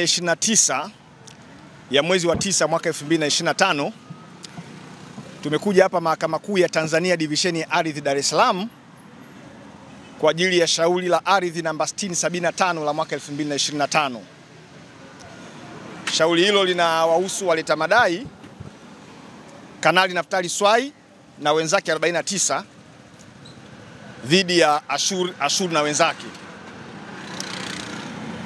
29 ya mwezi wa 9 mwaka 2025 tumekuja hapa Mahakama Kuu ya Tanzania Divisheni ya Ardhi Dar es Salaam kwa ajili ya shauri la ardhi namba 6075 la mwaka 2025. Shauri hilo linawahusu waleta madai Kanali Naftali Swai na wenzake 49 dhidi ya Ashur na wenzake.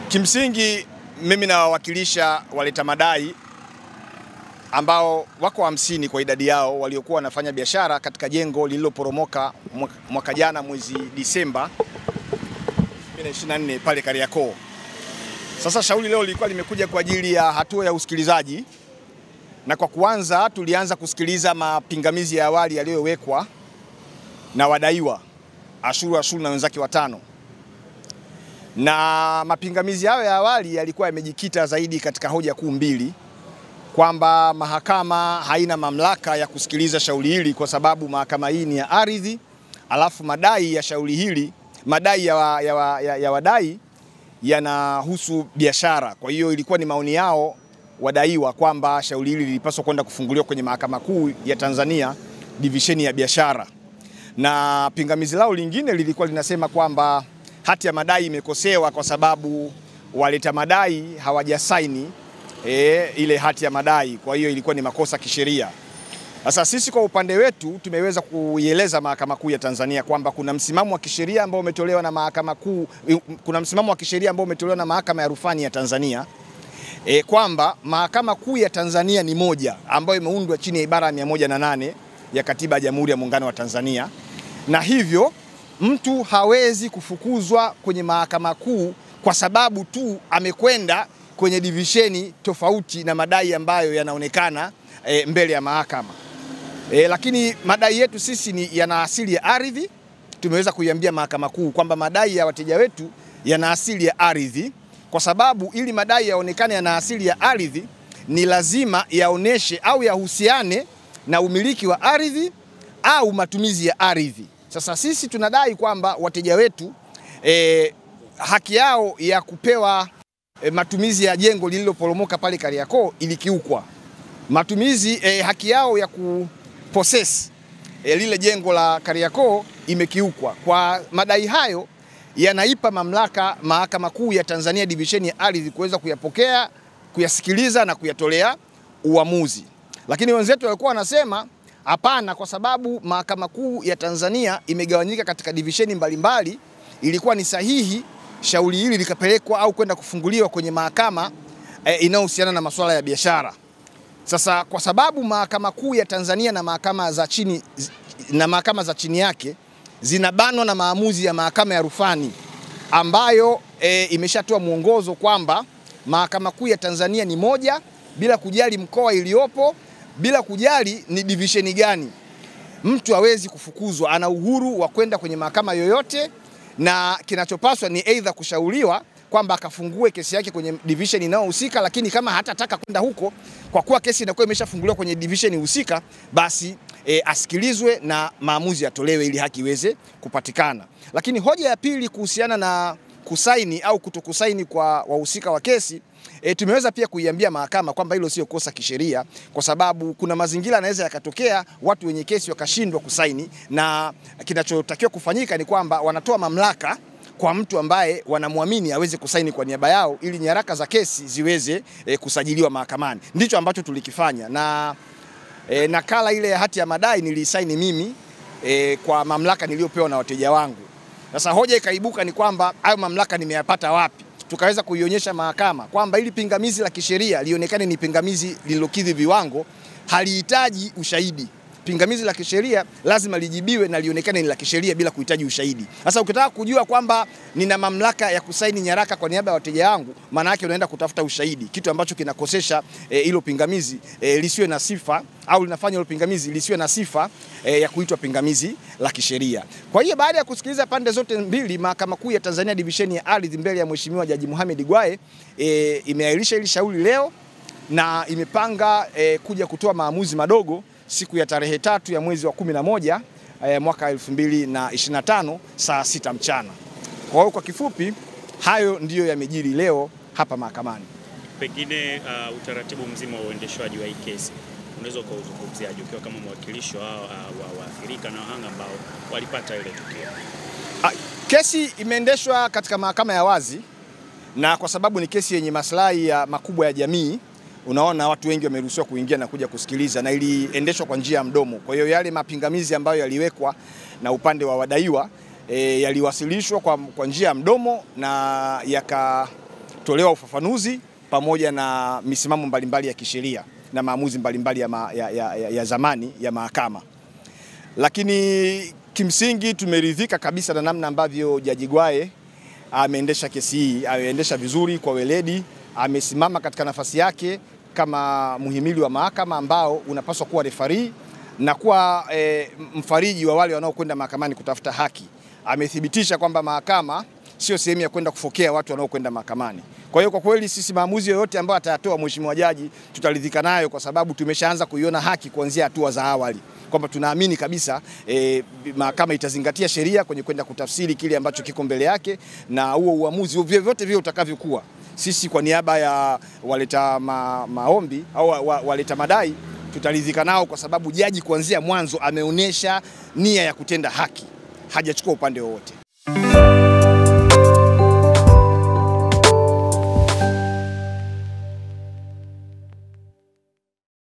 Kimsingi mimi nawawakilisha waleta madai ambao wako 50 kwa idadi yao waliokuwa wanafanya biashara katika jengo lililoporomoka mwaka jana mwezi Disemba 2024 pale Kariakoo. Sasa shauri leo lilikuwa limekuja kwa ajili ya hatua ya usikilizaji, na kwa kuanza tulianza kusikiliza mapingamizi ya awali yaliyowekwa na wadaiwa Ashur na wenzake watano. Na mapingamizi hayo ya awali yalikuwa yamejikita zaidi katika hoja kuu mbili, kwamba mahakama haina mamlaka ya kusikiliza shauri hili kwa sababu mahakama hii ni ya ardhi, alafu madai ya shauri hili, madai ya wadai yanahusu biashara. Kwa hiyo ilikuwa ni maoni yao wadaiwa kwamba shauri hili lilipaswa kwenda kufunguliwa kwenye Mahakama Kuu ya Tanzania Divisheni ya Biashara. Na pingamizi lao lingine lilikuwa linasema kwamba hati ya madai imekosewa kwa sababu waleta madai hawajasaini ile hati ya madai, kwa hiyo ilikuwa ni makosa kisheria. Sasa sisi kwa upande wetu tumeweza kuieleza Mahakama Kuu ya Tanzania kwamba kuna msimamo wa kisheria ambao umetolewa na Mahakama Kuu, kuna msimamo wa kisheria ambao umetolewa na Mahakama ya Rufani ya Tanzania kwamba Mahakama Kuu ya Tanzania ni moja ambayo imeundwa chini ya ibara ya 108 ya Katiba ya Jamhuri ya Muungano wa Tanzania, na hivyo mtu hawezi kufukuzwa kwenye Mahakama Kuu kwa sababu tu amekwenda kwenye divisheni tofauti na madai ambayo yanaonekana mbele ya mahakama. Lakini madai yetu sisi yana asili ya ardhi. Tumeweza kuiambia Mahakama Kuu kwamba madai ya wateja wetu yana asili ya ardhi, kwa sababu ili madai yaonekane yana asili ya ardhi ni lazima yaoneshe au yahusiane na umiliki wa ardhi au matumizi ya ardhi. Sasa sisi tunadai kwamba wateja wetu haki yao ya kupewa matumizi ya jengo lililoporomoka pale Kariakoo ilikiukwa. Matumizi haki yao ya kupossess lile jengo la Kariakoo imekiukwa. Kwa madai hayo yanaipa mamlaka Mahakama Kuu ya Tanzania Divisheni ya Ardhi kuweza kuyapokea, kuyasikiliza na kuyatolea uamuzi. Lakini wenzetu walikuwa wanasema hapana, kwa sababu Mahakama Kuu ya Tanzania imegawanyika katika divisheni mbalimbali, ilikuwa ni sahihi shauri hili likapelekwa au kwenda kufunguliwa kwenye mahakama inayohusiana na masuala ya biashara. Sasa kwa sababu Mahakama Kuu ya Tanzania na mahakama za chini yake zinabanwa na maamuzi ya Mahakama ya Rufani ambayo imeshatoa mwongozo kwamba Mahakama Kuu ya Tanzania ni moja bila kujali mkoa iliyopo, bila kujali ni divisheni gani. Mtu hawezi kufukuzwa, ana uhuru wa kwenda kwenye mahakama yoyote, na kinachopaswa ni aidha kushauriwa kwamba akafungue kesi yake kwenye division inayohusika, lakini kama hatataka kwenda huko kwa kuwa kesi inakuwa imeshafunguliwa kwenye division husika, basi asikilizwe na maamuzi yatolewe ili haki iweze kupatikana. Lakini hoja ya pili kuhusiana na kusaini au kutokusaini kwa wahusika wa kesi, tumeweza pia kuiambia mahakama kwamba hilo sio kosa kisheria, kwa sababu kuna mazingira yanaweza yakatokea watu wenye kesi wakashindwa kusaini, na kinachotakiwa kufanyika ni kwamba wanatoa mamlaka kwa mtu ambaye wanamwamini aweze kusaini kwa niaba yao ili nyaraka za kesi ziweze kusajiliwa mahakamani. Ndicho ambacho tulikifanya, na nakala ile ya hati ya madai nilisaini mimi kwa mamlaka niliyopewa na wateja wangu. Sasa hoja ikaibuka ni kwamba hayo mamlaka nimeyapata wapi? Tukaweza kuionyesha mahakama kwamba ili pingamizi la kisheria lionekane ni pingamizi lililokidhi viwango, halihitaji ushahidi. Pingamizi la kisheria lazima lijibiwe na lionekane ni la kisheria bila kuhitaji ushahidi. Sasa ukitaka kujua kwamba nina mamlaka ya kusaini nyaraka kwa niaba ya wateja wangu, maana yake unaenda kutafuta ushahidi, kitu ambacho kinakosesha hilo pingamizi lisiwe na sifa, au linafanya hilo pingamizi lisiwe na sifa ya kuitwa pingamizi la kisheria. Kwa hiyo baada ya kusikiliza pande zote mbili, Mahakama Kuu ya Tanzania Divisheni ya Ardhi mbele ya Mheshimiwa Jaji Mohamed Gwae imeahirisha hili shauri leo na imepanga kuja kutoa maamuzi madogo siku ya tarehe 3 ya mwezi wa 11 mwaka 2025 saa 6 mchana. Kwa hiyo kwa kifupi hayo ndiyo yamejiri leo hapa mahakamani. Pengine utaratibu mzima wa uendeshwaji wa hii kesi unaweza kuuzungumziaje ukiwa kama mwakilishi wa waathirika na wahanga ambao walipata ile tukio? Kesi imeendeshwa katika mahakama ya wazi, na kwa sababu ni kesi yenye maslahi makubwa ya jamii, unaona watu wengi wameruhusiwa kuingia na kuja kusikiliza, na iliendeshwa kwa njia ya mdomo. Kwa hiyo yale mapingamizi ambayo yaliwekwa na upande wa wadaiwa yaliwasilishwa kwa njia ya mdomo na yakatolewa ufafanuzi pamoja na misimamo mbalimbali ya kisheria na maamuzi mbalimbali ya zamani ya mahakama. Lakini kimsingi tumeridhika kabisa na namna ambavyo Jaji Gwaye ameendesha kesi hii. Ameendesha vizuri kwa weledi, amesimama katika nafasi yake kama muhimili wa mahakama ambao unapaswa kuwa refarii na kuwa mfariji wa wale wanaokwenda mahakamani kutafuta haki. Amethibitisha kwamba mahakama sio sehemu ya kwenda kufokea watu wanaokwenda mahakamani. Kwa hiyo kwa kweli sisi maamuzi yoyote ambayo atayatoa Mheshimiwa Jaji tutaridhika nayo, kwa sababu tumeshaanza kuiona haki kuanzia hatua za awali, kwamba tunaamini kabisa mahakama itazingatia sheria kwenye kwenda kutafsiri kile ambacho kiko mbele yake, na huo uamuzi vyovyote vile utakavyokuwa, sisi kwa niaba ya waleta maombi au waleta madai tutaridhika nao, kwa sababu jaji kuanzia mwanzo ameonyesha nia ya kutenda haki, hajachukua upande wowote.